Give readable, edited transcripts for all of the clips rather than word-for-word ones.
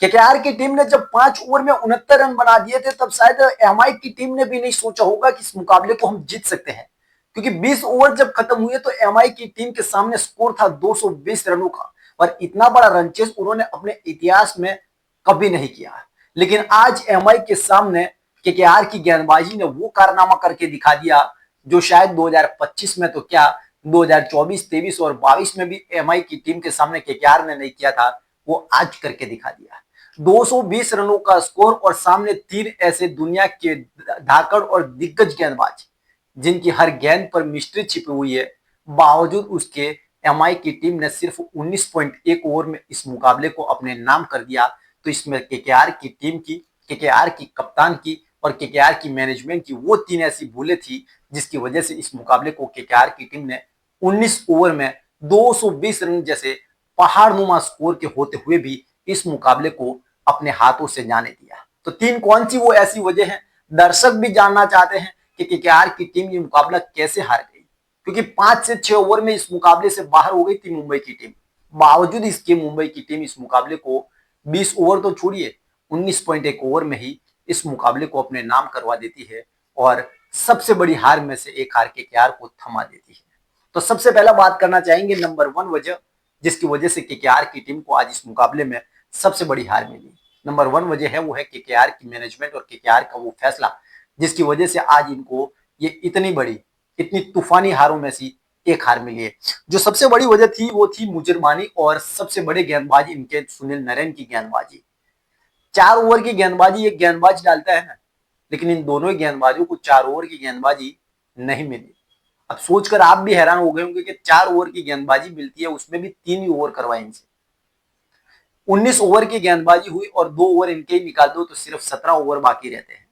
KKR की team ने जब 5 ओवर में 69 रन बना दिए थे, तब शायद एमआई की टीम ने भी नहीं सोचा होगा कि इस मुकाबले को हम जीत सकते हैं, क्योंकि 20 ओवर जब खत्म हुए तो एमआई की टीम के सामने स्कोर था 220 रनों का, और इतना बड़ा रन चेस उन्होंने अपने इतिहास में कभी नहीं किया। लेकिन आज एमआई के सामने केकेआर की गेंदबाजी ने वो कारनामा करके दिखा दिया जो शायद 2025 में तो क्या, 2024, 23 और 22 में भी एमआई की टीम के सामने केकेआर ने नहीं किया था, वो आज करके दिखा दिया। 220 रनों का स्कोर और सामने 3 ऐसे दुनिया के धाकड़ और दिग्गज गेंदबाज जिनकी हर गेंद पर मिस्ट्री छिपी हुई है, बावजूद उसके एमआई की टीम ने सिर्फ 19.1 ओवर में इस मुकाबले को अपने नाम कर दिया। तो इसमें केकेआर की टीम की, केकेआर की कप्तान की और केकेआर की मैनेजमेंट की वो 3 ऐसी भूलें थी जिसकी वजह से इस मुकाबले को केकेआर की टीम ने 19 ओवर में 220 रन जैसे पहाड़नुमा स्कोर के होते हुए भी इस मुकाबले को अपने हाथों से जाने दिया। तो 3 कौन सी वो ऐसी वजह है, दर्शक भी जानना चाहते हैं कि केकेआर की टीम ये मुकाबला कैसे हार गई, क्योंकि 5 से 6 ओवर में इस मुकाबले से बाहर हो गई थी मुंबई की टीम। बावजूद इसके मुंबई की टीम इस मुकाबले को 20 ओवर तो छोड़िए, 19.1 ओवर में ही इस मुकाबले को अपने नाम करवा देती है और सबसे बड़ी हार में से एक हार केकेआर को थमा देती है। तो सबसे पहला बात करना चाहेंगे नंबर 1 वजह, जिसकी वजह से केकेआर की टीम को आज इस मुकाबले में सबसे बड़ी हार मिली। नंबर 1 वजह है वो है केकेआर की मैनेजमेंट और केकेआर का वो फैसला जिसकी वजह से आज इनको ये इतनी बड़ी, इतनी तूफानी हारों में से एक हार मिली है। जो सबसे बड़ी वजह थी वो थी मुजरमानी और सबसे बड़े गेंदबाज इनके सुनील नरेन की गेंदबाजी। 4 ओवर की गेंदबाजी एक गेंदबाज डालता है ना, लेकिन इन दोनों गेंदबाजों को 4 ओवर की गेंदबाजी नहीं मिली। अब सोचकर आप भी हैरान हो गए होंगे कि 4 ओवर की गेंदबाजी मिलती है, उसमें भी 3 ही ओवर करवाए इनसे। 19 ओवर की गेंदबाजी हुई और 2 ओवर इनके ही निकाल दो तो सिर्फ 17 ओवर बाकी रहते हैं।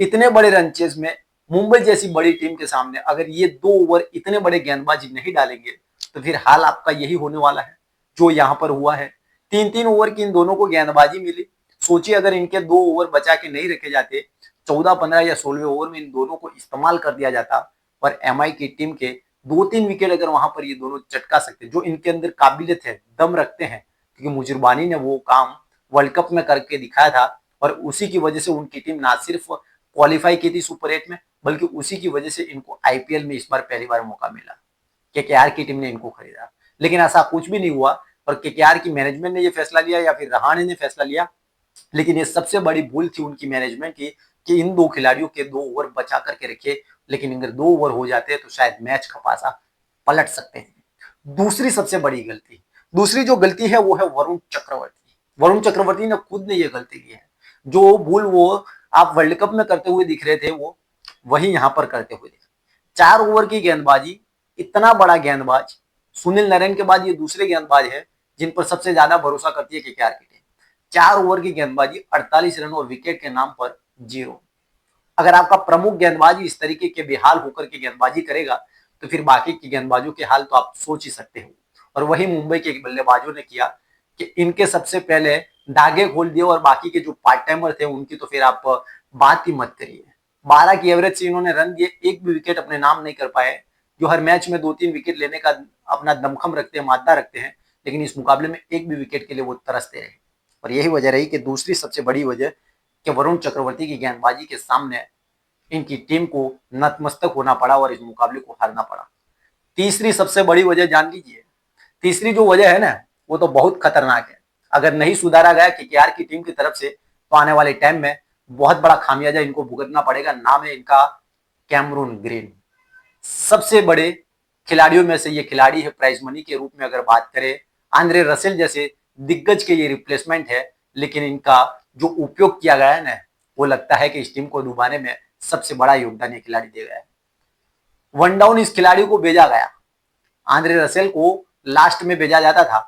इतने बड़े रन चेज में मुंबई जैसी बड़ी टीम के सामने अगर ये 2 ओवर इतने बड़े गेंदबाजी नहीं डालेंगे तो फिर हाल आपका यही होने वाला है जो यहां पर हुआ है। 3-3 ओवर की इन दोनों को गेंदबाजी मिली। सोचिए अगर इनके 2 ओवर बचा के नहीं रखे जाते, 14, 15 या 16वें ओवर में इन दोनों को इस्तेमाल कर दिया जाता और एमआई की टीम के 2-3 विकेट अगर वहां पर ये दोनों चटका सकते, जो इनके अंदर काबिलियत है, दम रखते हैं, क्योंकि मुजरबानी ने वो काम वर्ल्ड कप में करके दिखाया था और उसी की वजह से उनकी टीम ना सिर्फ क्वालिफाई की थी सुपर 8 में, बल्कि उसी की वजह से इनको आईपीएल में इस बार पहली बार मौका मिला। केकेआर की टीम ने इनको खरीदा, लेकिन ऐसा कुछ भी नहीं हुआ और केकेआर की मैनेजमेंट ने यह फैसला लिया या फिर रहाणे ने फैसला लिया, लेकिन ये सबसे बड़ी भूल थी उनकी मैनेजमेंट की कि इन 2 खिलाड़ियों के 2 ओवर बचा करके रखे, लेकिन अगर 2 ओवर हो जाते तो शायद मैच का पासा पलट सकते हैं। दूसरी सबसे बड़ी गलती, दूसरी जो गलती है वो है वरुण चक्रवर्ती। वरुण चक्रवर्ती ने खुद ने ये गलती की है। जो भूल वो आप वर्ल्ड कप में करते हुए दिख रहे थे वो वही यहां पर करते हुए दिख। 4 ओवर की गेंदबाजी, इतना बड़ा गेंदबाज, सुनील नरेन के बाद ये दूसरे गेंदबाज है जिन पर सबसे ज्यादा भरोसा करती है केकेआर की टीम। 4 ओवर की गेंदबाजी, 48 रन और विकेट के नाम पर 0। अगर आपका प्रमुख गेंदबाज इस तरीके के बेहाल होकर के गेंदबाजी करेगा तो फिर बाकी के गेंदबाजों के हाल तो आप सोच ही सकते हो। और वही मुंबई के बल्लेबाजों ने किया कि इनके सबसे पहले धागे खोल दिए और बाकी के जो पार्ट टाइमर थे उनकी तो फिर आप बात ही मत करिए। 12 की एवरेज से इन्होंने रन दिए, एक भी विकेट अपने नाम नहीं कर पाए। जो हर मैच में 2-3 विकेट लेने का अपना दमखम रखते हैं, मादा रखते हैं, लेकिन इस मुकाबले में एक भी विकेट के लिए वो तरसते रहे। और यही वजह रही कि दूसरी सबसे बड़ी वजह कि वरुण चक्रवर्ती की गेंदबाजी के सामने इनकी टीम को नतमस्तक होना पड़ा और इस मुकाबले को हारना पड़ा। तीसरी सबसे बड़ी वजह जान लीजिए। तीसरी जो वजह है ना वो तो बहुत खतरनाक है। अगर नहीं सुधारा गया केकेआर की टीम की तरफ से तो आने वाले टाइम में बहुत बड़ा खामियाजा इनको भुगतना पड़ेगा। नाम है इनका कैमरून ग्रीन। सबसे बड़े खिलाड़ियों में से ये खिलाड़ी है प्राइज मनी के रूप में अगर बात करें। आंद्रे रसेल जैसे दिग्गज के ये रिप्लेसमेंट है, लेकिन इनका जो उपयोग किया गया है ना वो लगता है कि इस टीम को डुबाने में सबसे बड़ा योगदान ये खिलाड़ी दे गया है। वन डाउन इस खिलाड़ी को भेजा गया। आंद्रे रसेल को लास्ट में भेजा जाता था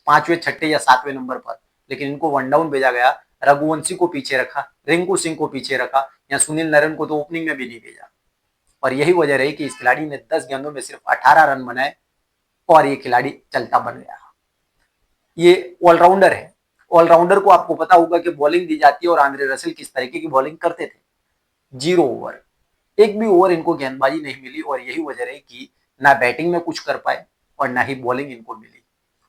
5वें, 6ठे या 7वें नंबर पर, लेकिन इनको वन डाउन भेजा गया। रघुवंशी को पीछे रखा, रिंकू सिंह को पीछे रखा, या सुनील नरेन को तो ओपनिंग में भी नहीं भेजा। और यही वजह रही कि इस खिलाड़ी ने 10 गेंदों में सिर्फ 18 रन बनाए और ये खिलाड़ी चलता बन गया। ये ऑलराउंडर है। ऑलराउंडर को आपको पता होगा कि बॉलिंग दी जाती है और आंद्रे रसेल किस तरीके की बॉलिंग करते थे। 0 ओवर, एक भी ओवर इनको गेंदबाजी नहीं मिली और यही वजह रही कि ना बैटिंग में कुछ कर पाए और ना ही बॉलिंग इनको मिली।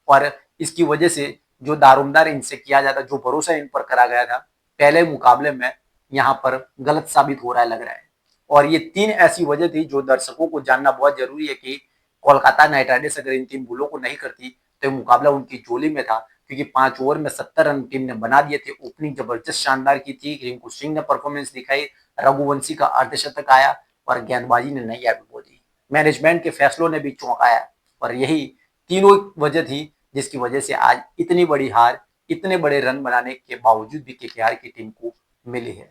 और इसकी वजह से जो दारोमदार इनसे किया जाता, जो भरोसा इन पर करा गया था, पहले मुकाबले में यहाँ पर गलत साबित हो रहा है, लग रहा है। और ये 3 ऐसी वजह थी जो दर्शकों को जानना बहुत जरूरी है कि कोलकाता नाइट राइडर्स अगर इन 3 भूलों को नहीं करती तो ये मुकाबला उनकी झोली में था, क्योंकि 5 ओवर में 70 रन टीम ने बना दिए थे। ओपनिंग जबरदस्त शानदार की थी, रिंकू सिंह ने परफॉर्मेंस दिखाई, रघुवंशी का अर्धशतक आया और गेंदबाजी ने नैया डुबो दी। मैनेजमेंट के फैसलों ने भी चौंकाया और यही तीनों वजह थी जिसकी वजह से आज इतनी बड़ी हार, इतने बड़े रन बनाने के बावजूद भी केकेआर की टीम को मिली है।